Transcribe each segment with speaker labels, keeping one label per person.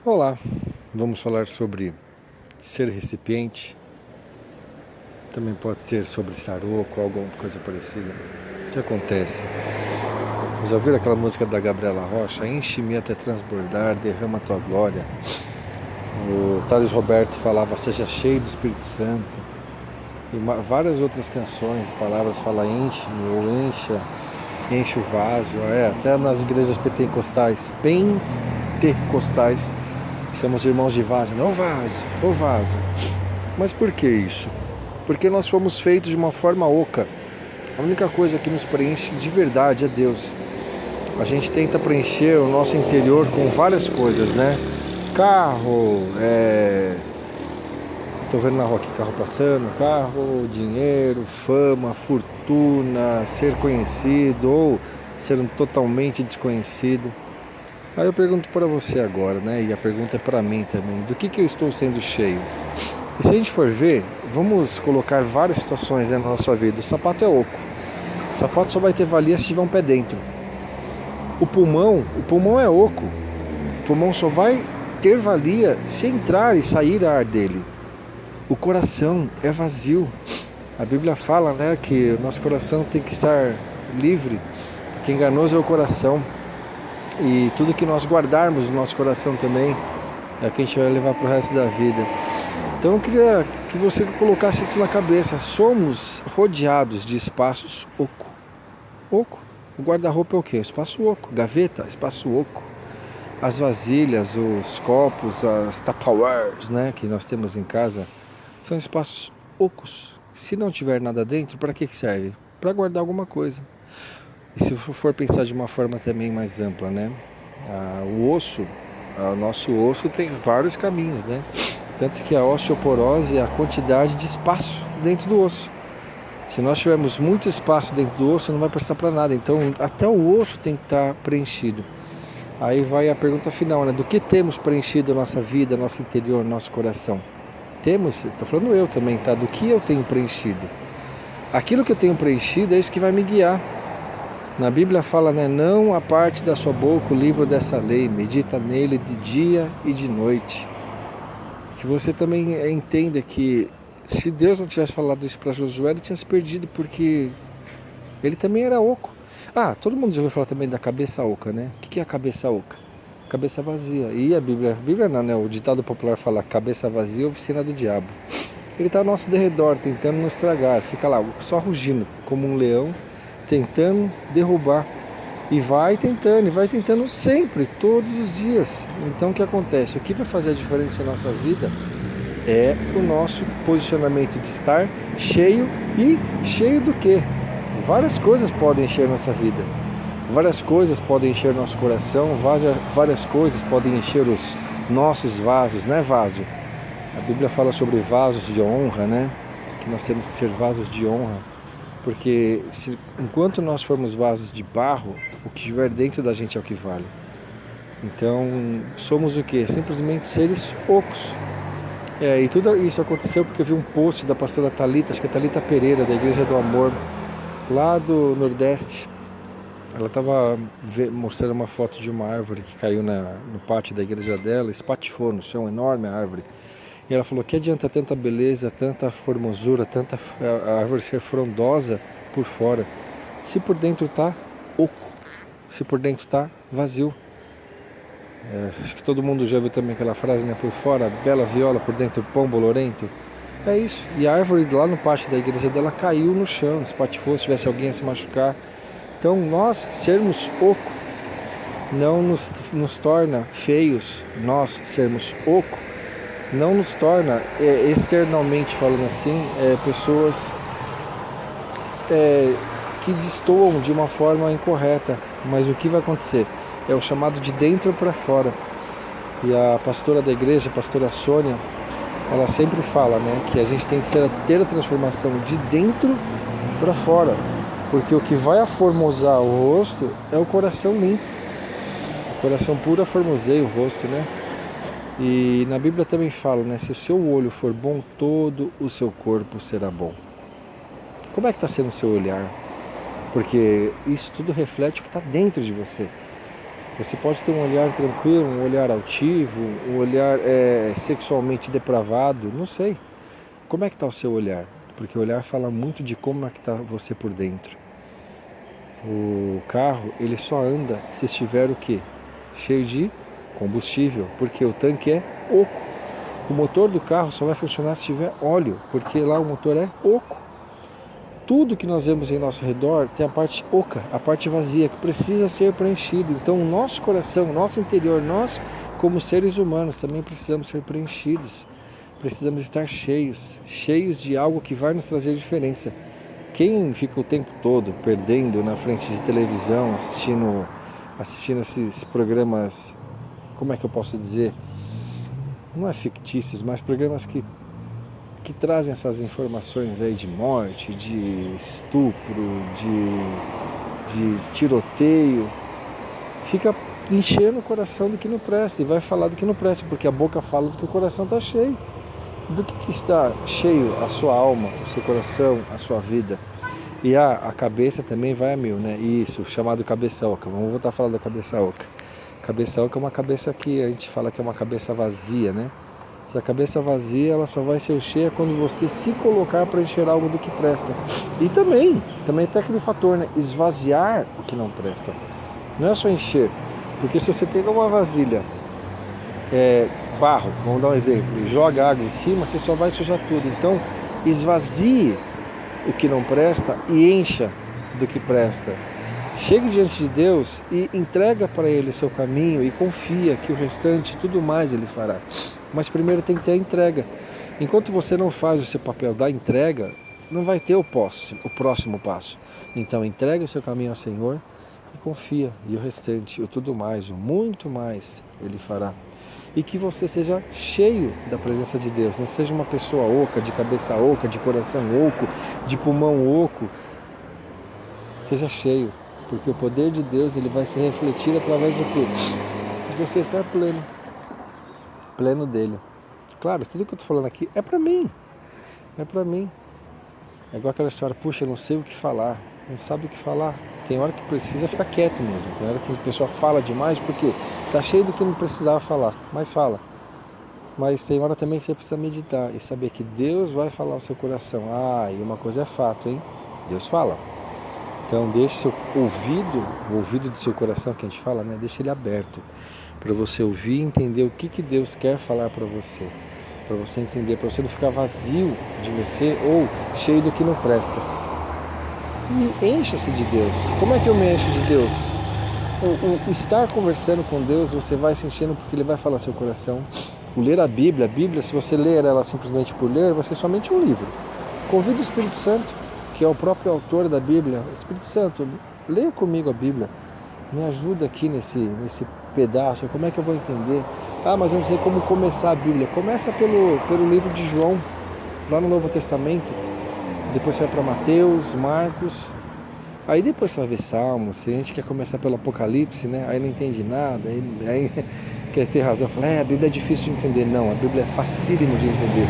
Speaker 1: Olá, vamos falar sobre ser recipiente. Também pode ser sobre estar oco, alguma coisa parecida. O que acontece? Já ouviram aquela música da Gabriela Rocha? Enche-me até transbordar, derrama a tua glória. O Thales Roberto falava, seja cheio do Espírito Santo. E várias outras canções, palavras falam enche-me ou enche o vaso. Até nas igrejas pentecostais, chamam os irmãos de vaso, não vaso, o vaso. Mas por que isso? Porque nós fomos feitos de uma forma oca. A única coisa que nos preenche de verdade é Deus. A gente tenta preencher o nosso interior com várias coisas, né? Carro, tô vendo na rua aqui carro passando, dinheiro, fama, fortuna, ser conhecido ou ser um totalmente desconhecido. Aí eu pergunto para você agora, né? E a pergunta é para mim também. Do que eu estou sendo cheio? E se a gente for ver, vamos colocar várias situações na nossa vida. O sapato é oco. O sapato só vai ter valia se tiver um pé dentro. O pulmão é oco. O pulmão só vai ter valia se entrar e sair ar dele. O coração é vazio. A Bíblia fala, né, que o nosso coração tem que estar livre, porque enganoso é o coração. E tudo que nós guardarmos no nosso coração também é o que a gente vai levar para o resto da vida. Então eu queria que você colocasse isso na cabeça. Somos rodeados de espaços oco. Oco. O guarda-roupa é o quê? Espaço oco. Gaveta, espaço oco. As vasilhas, os copos, as Tupperwares, né, que nós temos em casa, são espaços ocos. Se não tiver nada dentro, para que serve? Para guardar alguma coisa. E se for pensar de uma forma também mais ampla, né? O nosso osso tem vários caminhos, né? Tanto que a osteoporose é a quantidade de espaço dentro do osso. Se nós tivermos muito espaço dentro do osso, não vai prestar para nada. Então, até o osso tem que estar preenchido. Aí vai a pergunta final, né? Do que temos preenchido a nossa vida, nosso interior, nosso coração? Temos, estou falando eu também, tá? Do que eu tenho preenchido? Aquilo que eu tenho preenchido é isso que vai me guiar. Na Bíblia fala, né? Não aparte da sua boca o livro dessa lei, medita nele de dia e de noite. Que você também entenda que se Deus não tivesse falado isso para Josué, ele tinha se perdido, porque ele também era oco. Todo mundo já ouviu falar também da cabeça oca, né? O que é a cabeça oca? Cabeça vazia. E a Bíblia não, né? O ditado popular fala, cabeça vazia, oficina do diabo. Ele está ao nosso derredor, tentando nos tragar. Fica lá, só rugindo, como um leão, tentando derrubar. E vai tentando sempre, todos os dias. Então o que acontece? O que vai fazer a diferença na nossa vida é o nosso posicionamento de estar cheio. E cheio do quê? Várias coisas podem encher nossa vida. Várias coisas podem encher nosso coração. Várias coisas podem encher os nossos vasos, né, vaso? A Bíblia fala sobre vasos de honra, né? Que nós temos que ser vasos de honra. Porque enquanto nós formos vasos de barro, o que estiver dentro da gente é o que vale. Então, somos o quê? Simplesmente seres ocos. E tudo isso aconteceu porque eu vi um post da pastora Thalita, acho que é Thalita Pereira, da Igreja do Amor, lá do Nordeste. Ela estava mostrando uma foto de uma árvore que caiu no pátio da igreja dela, espatifou no chão, enorme a árvore. E ela falou, que adianta tanta beleza, tanta formosura, tanta a árvore ser frondosa por fora, se por dentro está oco, se por dentro está vazio. Acho que todo mundo já viu também aquela frase, né? Por fora, bela viola, por dentro, pão bolorento. É isso. E a árvore lá no pátio da igreja dela caiu no chão, espatifou, se tivesse alguém a se machucar. Então, nós sermos oco não nos torna feios. Nós sermos oco não nos torna, externamente falando assim, pessoas que destoam de uma forma incorreta. Mas o que vai acontecer? É o chamado de dentro para fora. E a pastora da igreja, a pastora Sônia, ela sempre fala, né, que a gente tem que ter a transformação de dentro para fora. Porque o que vai aformosar o rosto é o coração limpo. O coração puro aformoseia o rosto, né? E na Bíblia também fala, né? Se o seu olho for bom, todo o seu corpo será bom. Como é que está sendo o seu olhar? Porque isso tudo reflete o que está dentro de você. Você pode ter um olhar tranquilo, um olhar altivo, um olhar sexualmente depravado, não sei. Como é que está o seu olhar? Porque o olhar fala muito de como é que está você por dentro. O carro, ele só anda se estiver o quê? Cheio de combustível, porque o tanque é oco. O motor do carro só vai funcionar se tiver óleo, porque lá o motor é oco. Tudo que nós vemos em nosso redor tem a parte oca, a parte vazia, que precisa ser preenchido. Então o nosso coração, o nosso interior, nós como seres humanos também precisamos ser preenchidos. Precisamos estar cheios de algo que vai nos trazer diferença. Quem fica o tempo todo perdendo na frente de televisão, assistindo esses programas, como é que eu posso dizer? Não é fictícios, mas programas que trazem essas informações aí de morte, de estupro, de tiroteio, fica enchendo o coração do que não presta e vai falar do que não presta, porque a boca fala do que o coração está cheio. Do que está cheio a sua alma, o seu coração, a sua vida. E a cabeça também vai a mil, né? Isso, chamado cabeça oca. Vamos voltar a falar da cabeça oca. Cabeça oca é uma cabeça que a gente fala que é uma cabeça vazia, né? Essa cabeça vazia, ela só vai ser cheia quando você se colocar para encher algo do que presta. E também tem aquele fator, né? Esvaziar o que não presta. Não é só encher. Porque se você tem uma vasilha, barro, vamos dar um exemplo, e joga água em cima, você só vai sujar tudo. Então, esvazie o que não presta e encha do que presta. Chegue diante de Deus e entrega para Ele o seu caminho e confia que o restante, tudo mais Ele fará. Mas primeiro tem que ter a entrega. Enquanto você não faz o seu papel da entrega, não vai ter o próximo passo. Então entrega o seu caminho ao Senhor e confia. E o restante, o tudo mais, o muito mais Ele fará. E que você seja cheio da presença de Deus. Não seja uma pessoa oca, de cabeça oca, de coração oco, de pulmão oco. Seja cheio. Porque o poder de Deus ele vai se refletir através do quê? De você estar pleno dele. Claro, tudo que eu estou falando aqui é para mim. É para mim. É igual aquela história, puxa, eu não sei o que falar. Não sabe o que falar. Tem hora que precisa ficar quieto mesmo. Tem hora que a pessoa fala demais porque está cheio do que não precisava falar. Mas fala. Mas tem hora também que você precisa meditar e saber que Deus vai falar ao seu coração. E uma coisa é fato, hein? Deus fala. Então deixe seu ouvido, o ouvido do seu coração que a gente fala, né? Deixe ele aberto para você ouvir e entender o que Deus quer falar para você entender, para você não ficar vazio de você ou cheio do que não presta. E encha-se de Deus. Como é que eu me encho de Deus? O estar conversando com Deus, você vai se enchendo porque Ele vai falar ao seu coração. O ler a Bíblia, se você ler ela simplesmente por ler, vai ser somente um livro. Convida o Espírito Santo, que é o próprio autor da Bíblia. Espírito Santo, leia comigo a Bíblia. Me ajuda aqui nesse pedaço. Como é que eu vou entender? Mas eu não sei como começar a Bíblia. Começa pelo livro de João, lá no Novo Testamento. Depois você vai para Mateus, Marcos. Aí depois você vai ver Salmos. Se a gente quer começar pelo Apocalipse, né? Aí não entende nada. Aí quer ter razão. Fala, a Bíblia é difícil de entender. Não, a Bíblia é facílimo de entender.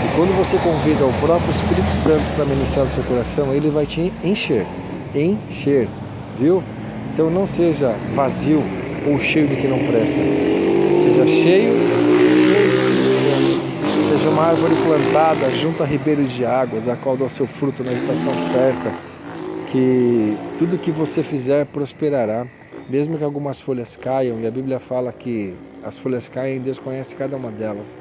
Speaker 1: E quando você convida o próprio Espírito Santo para ministrar no seu coração, ele vai te encher, viu? Então não seja vazio ou cheio de que não presta. Seja cheio, seja uma árvore plantada junto a ribeiros de águas, a qual dá o seu fruto na estação certa, que tudo que você fizer prosperará, mesmo que algumas folhas caiam, e a Bíblia fala que as folhas caem, Deus conhece cada uma delas.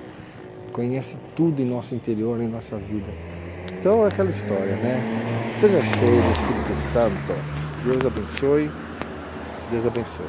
Speaker 1: Conhece tudo em nosso interior, em nossa vida. Então é aquela história, né? Seja cheio do Espírito Santo. Deus abençoe. Deus abençoe.